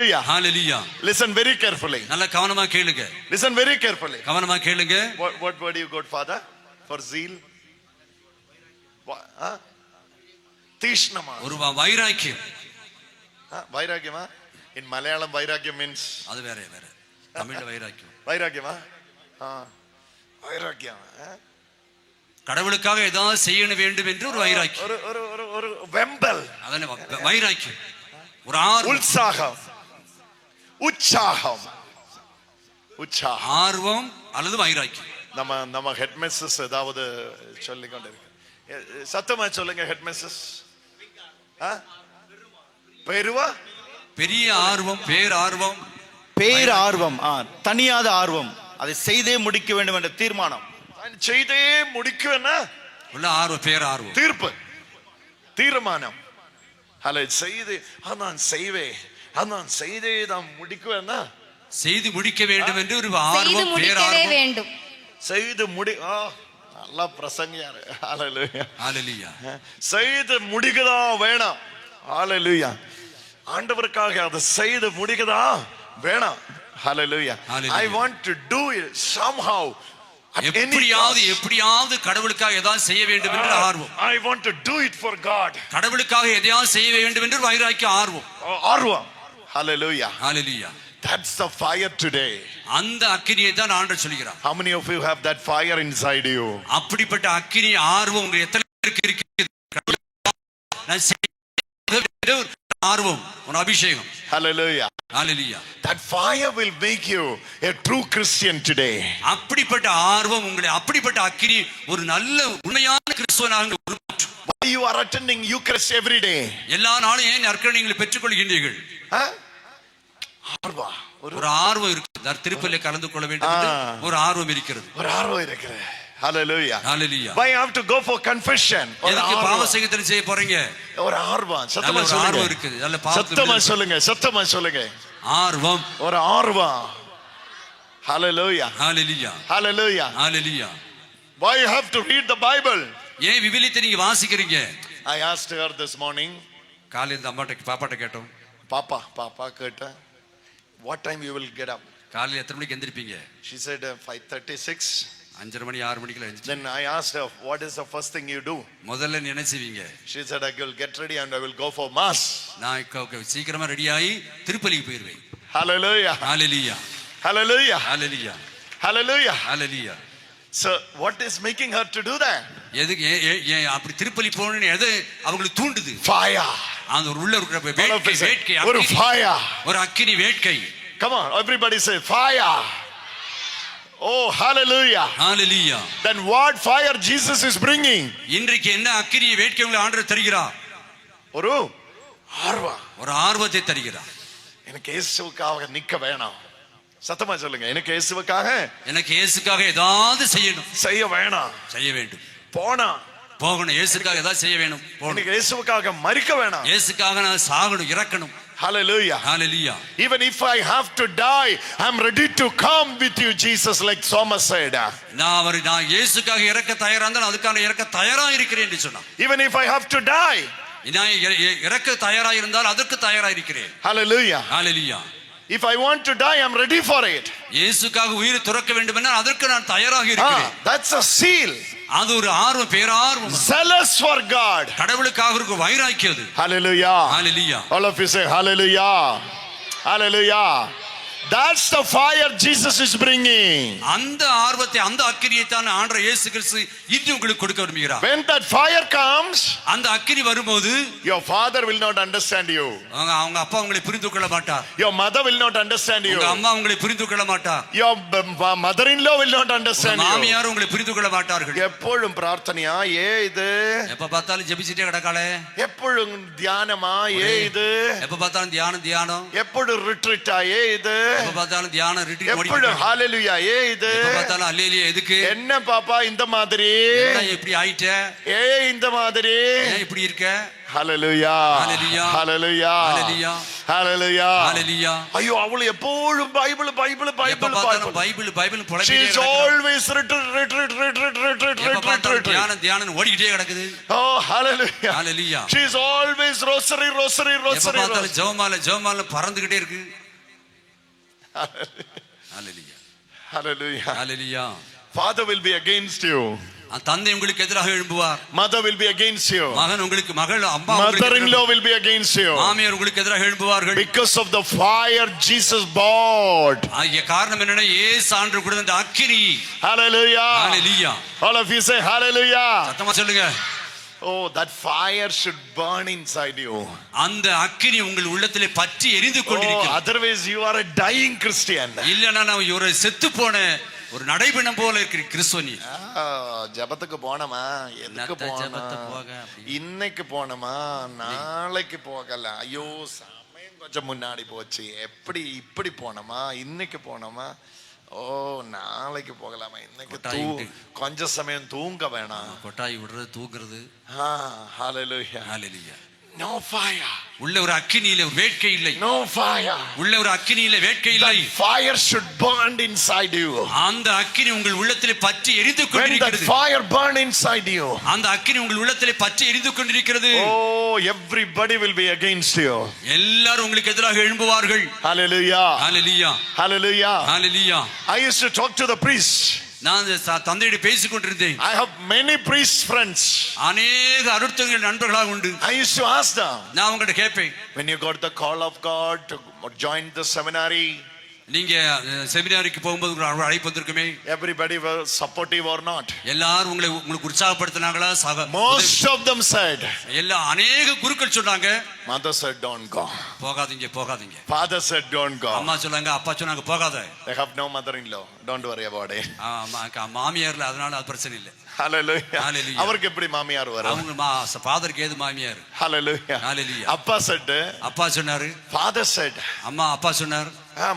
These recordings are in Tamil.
Hallelujah. Listen very carefully. நல்ல கவனமா கேளுங்க. Listen very carefully. கவனமா கேளுங்க. What word you got, Father? For zeal? Tishnama. ஒரு வைராக்கியம். வைராக்கியமா? In Malayalam வைராக்கியம் means அது வேற. தமிழ்ல வைராக்கியம். வைராக்கியமா? வைராக்கியம். கடவுளுக்காக ஏதாவது செய்ய வேண்டும் என்று ஒரு வைராக்கியம். ஒரு வெம்பல். அதானே வைராக்கியம். ஒரு உற்சாகம். உற்சாகம். ஆர்வம் அல்லது வைராக்கியம். நம்ம ஹெட் மிஸ்ஸஸ் ஏதாவது சொல்லிக் கொண்டிருக்க சத்தமா சொல்லுங்க. ஹெட் மிஸ்ஸஸ் பெரிய ஆர்வம், பேரார்வம், தனியாத ஆர்வம், அதை செய்தே முடிக்க வேண்டும் என்ற தீர்மானம். செய்தே முடிக்க ஆர்வம், பேரார்வம், தீர்ப்பு, தீர்மானம். அல்ல செய்து நான் செய்வேன், நான் செய்தே தான் முடிக்குவேன், செய்து முடிக்க வேண்டும் என்று ஒரு ஆர்வம், பேரார்வம் வேண்டும். செய்து முடி நல்லா பிரசங்கியாரு. ஹalleluya, ஹalleluya. செய்து முடிக்கதா வேணாம். ஹalleluya. ஆண்டவருக்காக அதை செய்து முடிக்கதா வேணாம். ஹalleluya. I want to do it somehow. எப்படியாவது கடவுளுக்காக ஏதாவது செய்ய வேண்டும் என்று ஆர்வம். I want to do it for God. கடவுளுக்காக எதையாவது செய்ய வேண்டும் என்று வைராக்கிய ஆர்வம். Hallelujah. Hallelujah. That's the fire today. அந்த அக்கினியை தான் ஆண்டவர் சொல்கிறார். How many of you have that fire inside you? அப்படிப்பட்ட அக்கினி ஆர்வம் உங்க எத்தனை பேருக்கு இருக்குது? ஆர்வம், ஒரு அபிஷேகம். Hallelujah. Hallelujah. That fire will make you a true Christian today. அப்படிப்பட்ட ஆர்வம் உங்களை அப்படிப்பட்ட அக்கினி ஒரு நல்ல உண்மையான கிறிஸ்தவனாக உருமாற்றும். Why you are attending Eucharist every day? எல்லா நாளும் ஏன் நற்கருணைகளை பெற்றுக்கொள்கின்றீர்கள்? ஒரு ஆர்வம் இருக்கு. திருப்பலியில் கலந்து கொள்ள வேண்டும் என்று ஒரு ஆர்வம் இருக்கிறது. ஒரு ஆர்வம் இருக்கிறது. Hallelujah. Hallelujah. Why you have to go for confession? எதுக்கு பாவ சங்கீதனை செய்ய போறீங்க? ஒரு ஆர்வம். சத்தமா சொல்லுங்க. ஆர்வம் இருக்கு. நல்ல பாவத்தை சத்தமா சொல்லுங்க. ஆர்வம், ஒரு ஆர்வம். Hallelujah. Hallelujah. Hallelujah. Hallelujah. Why you have to read the Bible? ஏன் விவிலியத்தை நீங்க வாசிக்கிறீங்க? I asked her this morning. காலையில பாப்பாட்ட கேட்டோம். பாப்பா கேட்டா, what time you will get up? காலையில எத்தனை மணிக்கு எந்திரிப்பீங்க? She said 5:36. 5:30 மணி 6 மணிக்குள்ள எந்திரிச்சு. Then I asked her, what is the first thing you do? முதல்ல என்ன செய்வீங்க? She said, I will get ready and I will go for mass. நான் சீக்கிரமா ரெடி ஆகி திருப்பலிக்கு போயிருவேன். Hallelujah. Hallelujah. Hallelujah. Hallelujah. Hallelujah. Hallelujah. So what is making her to do that? எதுக்கு அப்படி திருப்பலி போகணும்னு எது அவங்களுக்கு தூண்டுது? Fire. அந்த உள்ள இருக்கிற வேட்கை, ஒரு fire, ஒரு அக்கினி வேட்கை. Come on, everybody say fire. Oh, hallelujah. Hallelujah. Then what fire Jesus is bringing? இன்றைக்கு என்ன அக்கினி வேட்கை உங்களுக்கு ஆண்டவர் தருகிறார்? ஒரு ஆர்வம், ஒரு ஆர்வத்தை தருகிறார். எனக்கு இயேசுவுக்காக நிக்க வேணாம். சத்தமா சொல்லுங்க. எனக்கு இயேசுக்காக ஏதாவது செய்ய வேணாம். செய்ய வேண்டும். போகணும். இயேசுக்காக ஏதாவது செய்ய வேணும். எனக்கு இயேசுவுக்காக மரிக்க வேணாம். இயேசுக்காக நான் சாகணும், இறக்கணும். Hallelujah. Hallelujah. Even if I have to die, I'm ready to come with you, Jesus, like Thomas said. நான் இயேசுக்காக இறக்க தயாரா இருந்தால் அதுக்கான இறக்க தயாரா இருக்கிறேன் என்று சொன்னார். Even if I have to die, நான் இறக்க தயாரா இருந்தால் அதற்கு தயாரா இருக்கிறேன். Hallelujah. Hallelujah. If I want to die, I'm ready for it. இயேசுக்காக உயிரை துறக்க வேண்டும் என்றால் அதற்கு நான் தயாராக இருக்கிறேன். That's a seal. அது ஒரு ஆர்வம், பேரார்வம். Zealous for God. கடவுளுக்காக ஒரு வைராக்கியம். Hallelujah. Hallelujah. All of you say hallelujah. Hallelujah. That's the fire Jesus is bringing. அந்த ஆர்வத்தை, அந்த அக்கினியை தான் ஆண்டவர் இயேசு கிறிஸ்து இன்று உங்களுக்கு கொடுக்க விரும்புகிறார். When that fire comes, அந்த அக்கினி வரும்போது your father will not understand you. அவங்க அப்பா உங்களை புரிந்து கொள்ள மாட்டார். Your mother will not understand you. உங்க அம்மா உங்களை புரிந்து கொள்ள மாட்டார். Your mother-in-law will not understand you. மாமியார் உங்களை புரிந்து கொள்ள மாட்டார்கள். எப்பொழுதும் பிரார்த்தனையா இது, எப்ப பார்த்தாலும் ஜெபிச்சிட்டே கிடக்காளே, எப்பொழுதும் தியானமா இது, எப்ப பார்த்தாலும் தியானம், எப்பொழுதும் ரிட்ரீட்டா இது, எப்ப பார்த்தாலும் தியானம் ரிட்ரீட், எப்பொழுதும் ஹalleluya இது, எப்ப பார்த்தாலும் அல்லேலூயா. எதுக்கு? என்ன பாப்பா இந்த மாதிரி இப்படி ஆயிட்ட, இந்த மாதிரி இப்படி இருக்க, Hallelujah. Hallelujah. Hallelujah. Hallelujah. Hallelujah. Hallelujah. ஐயோ அவள் எப்பொழுதும் பைபிள் பைபிள் எப்ப பைபிள் பார்த்தாலும் Bible Bible She புலம்பிட்டே is கிடக்குறா. always எப்ப பார்த்தாலும் தியானம் தியானம் ஓடிக்கிட்டே கிடக்குது. Oh, hallelujah. Hallelujah. She is always rosary rosary எப்ப rosary. பார்த்தாலும் ஜெபமாலை ஜெபமாலை பறந்துகிட்டே இருக்கு. Hallelujah. Hallelujah. Hallelujah. Father will be against you. தந்தை உங்களுக்கு எதிராக எழும்புவார். Mother will be against you. மகன் உங்களுக்கு மகள் அம்மா Mother-in-law will be against you. மாமியார் உங்களுக்கு எதிராக எழும்புவார்கள். Because of the fire Jesus bought. ஆகிய காரணம் என்னன்னா இயேசு ஆண்டவர் கொடுத்த அந்த அக்கினி. Hallelujah. Hallelujah. All of you say hallelujah. சத்தமா சொல்லுங்க. Oh, that fire should burn inside you. அந்த அக்கினி உங்கள் உள்ளத்திலே பற்றி எரிந்து Oh, கொண்டிருக்கிறது. otherwise you are a dying Christian. இல்லனா நான் ஒரு செத்து போன ஒரு நடைபிணம் போல இருக்கிற கிறிஸ்துவனி. ஜபத்துக்கு போனமா எதுக்கு போனோம் இன்னைக்கு போனமா நாளைக்கு போகல ஐயோ சமயம் கொஞ்சம் முன்னாடி போச்சு எப்படி இப்படி போனோமா இன்னைக்கு போனோமா ஓ நாளைக்கு போகலாமா இன்னைக்கு கொஞ்சம் சமயம் தூங்க வேணாம் கொட்டாய் விடுறது தூங்குறது. ஹalleluya ஹalleluya. No fire. உள்ள ஒரு அக்கினியில ஒரு வேட்கை இல்லை. No fire. உள்ள ஒரு அக்கினியில வேட்கை இல்லை. Fire should burn inside you. அந்த அக்கினி உங்கள் உள்ளத்திலே பற்றி எரிந்து கொண்டிருக்கிறது. When that fire burn inside you. அந்த அக்கினி உங்கள் உள்ளத்திலே பற்றி எரிந்து கொண்டிருக்கிறது. Oh, everybody will be against you. எல்லாரும் உங்களுக்கு எதிராக எழும்புவார்கள். Hallelujah. Hallelujah. Hallelujah. Hallelujah. I used to talk to the priest. நான் தந்தையிடம் பேசிக் கொண்டிருந்தேன். I have many priest friends. அநேக அருட்தங்கள் நண்பர்களாக உண்டு. I used to ask them. நான் அவங்கள்ட்ட கேட்பேன். When you got the call of God to join the seminary. நீங்க செமினாரிக்கு போகும்போது ஒரு அழைப்பு வந்திருக்குமே. Everybody was supportive or not? எல்லாரும் உங்களுக்கு உற்சாகப்படுத்தினாங்களா? Most of them said. எல்லா அநேக குருக்கள் சொன்னாங்க. Mother said don't go. போகாதீங்க போகாதீங்க. Father said don't go. அம்மா சொன்னாங்க அப்பா சொன்னாங்க போகாத. They have no mother-in-law. Don't worry about it. மாமியார்ல அதனால அது பிரச்சனை இல்லை. Hallelujah. அவருக்கு எப்படி மாமியார் வரும்? அவங்க ஃபாதருக்கு ஏது மாமியார். Hallelujah. Hallelujah. அப்பா said. அப்பா சொன்னாரு. Father said. அம்மா அப்பா சொன்னார்.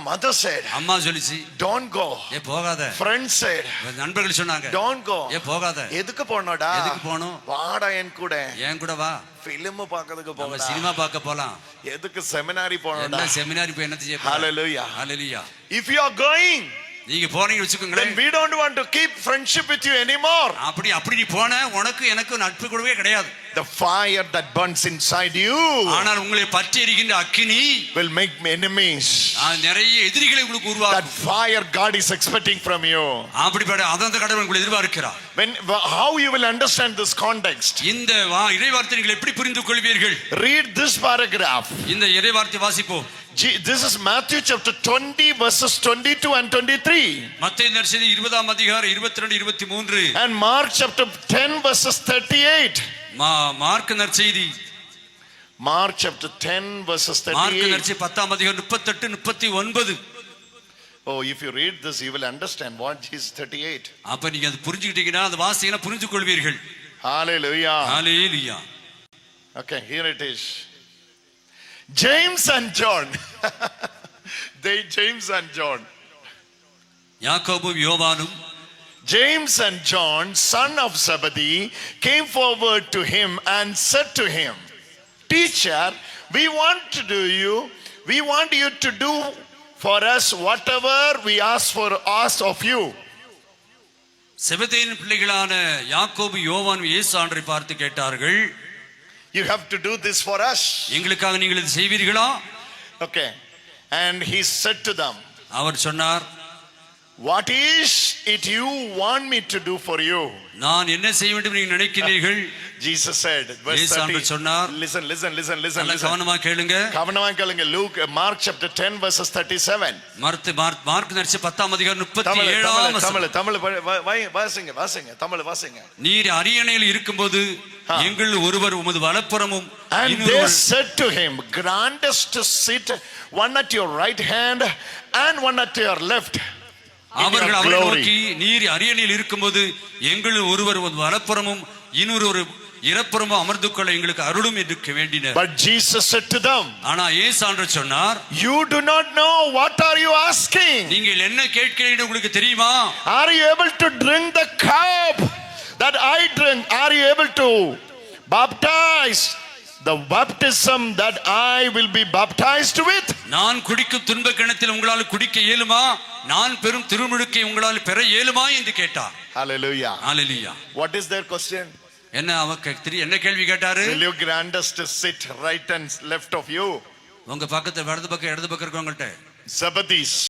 Mother said. அம்மா சொல்லிச்சு. Don't go. போகாத. Friends said. நண்பர்கள் சொன்னாங்க. Don't go. போகாத. எதுக்கு போறடா? எதுக்கு போணும்? வாடா என் கூட. என் கூட வா. film பார்க்கிறதுக்கு போகலாம். சினிமா பார்க்க போலாம். எதுக்கு செமினாரி போறடா? என்ன செமினாரி போய் என்னது செய்ய? Hallelujah. Hallelujah. If you are going, நீங்க போறீங்க வெச்சுக்கங்களே. Then we don't want to keep friendship with you anymore. அப்படி நீ போனா உனக்கு எனக்கு நட்பு கூடவே கிடையாது. The fire that burns inside you. ஆனால் உங்களை பற்றி எரிகின்ற அக்கினி will make enemies. நிறைய எதிரிகளை உங்களுக்கு உருவாக்கும். That fire God is expecting from you. அப்படிப்பட்ட அந்த கடவுள் உங்களை எதிர்பார்க்கிறார். How you will understand this context? இந்த இறைவார்த்தை நீங்கள் எப்படி புரிந்து கொள்வீர்கள்? Read this paragraph. இந்த இறைவார்த்தை வாசிப்போம். This is Matthew chapter 20 verses 22 and 23. மத்தேயு நற்செய்தி 20ஆம் அதிகாரம் 22 23. And Mark chapter 10 verses 38. Mark நற்செய்தி Mark chapter 10 verses 38. மார்க் நற்செய்தி 10ஆம் அதிகாரம் 38 39. Oh, if you read this you will understand what Jesus 38. அப்ப நீங்க அது புரிஞ்சிட்டீங்கன்னா அது வாசிங்கன்னா புரிந்து கொள்வீர்கள். Hallelujah. Hallelujah. Okay, here it is. James and John. James and John. யாக்கோபும் யோவானும் James and John, son of Zebedee, came forward to him and said to him, Teacher, we want you to do for us whatever we ask of you. செபதேயின் பிள்ளைகளான யாக்கோபு யோவான் இயேசு ஆண்டவரை பார்த்து கேட்டார்கள், You have to do this for us. எங்களுக்காக நீங்கள் இது செய்வீர்களா? Okay. And he said to them, அவர் சொன்னார், What is it you want me to do for you? நான் என்ன செய்ய வேண்டும் நீங்கள் நினைக்கிறீர்கள்? Jesus said, verse 30. Listen. கவனமா கேளுங்க. Luke, Mark chapter 10 verses 37. Mark நற்செய்தி 10ஆம் அதிகாரம் 37ஆம் வசனம். தமிழ் வாசிங்க. நீர் அரியணையில் இருக்கும்போது எங்கள் ஒருவர் உமது வலப்புறமும் And they said to him, Grant us to sit one at your right hand and one at your left. அவர்கள் அவரை நோக்கி, நீர் அரியணையில் இருக்கும்போது எங்கள் ஒருவர் வலப்புறமும் இன்னொரு இடப்புறமும் அமர்ந்து கொள்ள எங்களுக்கு அருளும் என்று வேண்டினர். But Jesus said to them, ஆனா இயேசு ஆண்டவர் சொன்னார், You do not know what are you asking. நீங்கள் என்ன கேட்கிறீர்கள் உங்களுக்கு தெரியுமா? Are you able to drink the cup that I drink? Are you able to baptize the baptism that I will be baptized with? நான் குடிக்கும் துன்ப கிணத்தில் உங்களால் குடிக்க இயலுமா? நான் பெறும் திருமுழுக்கை உங்களால் பெற இயலுமா என்று கேட்டார். Hallelujah. Hallelujah. What is their question? என்ன என்ன கேள்வி கேட்டாரு? Will you grant us to sit right and left of you? உங்க பக்கத்துல வலது பக்கம் இடது பக்கம் இருக்கவங்கள்ட்ட Zebedee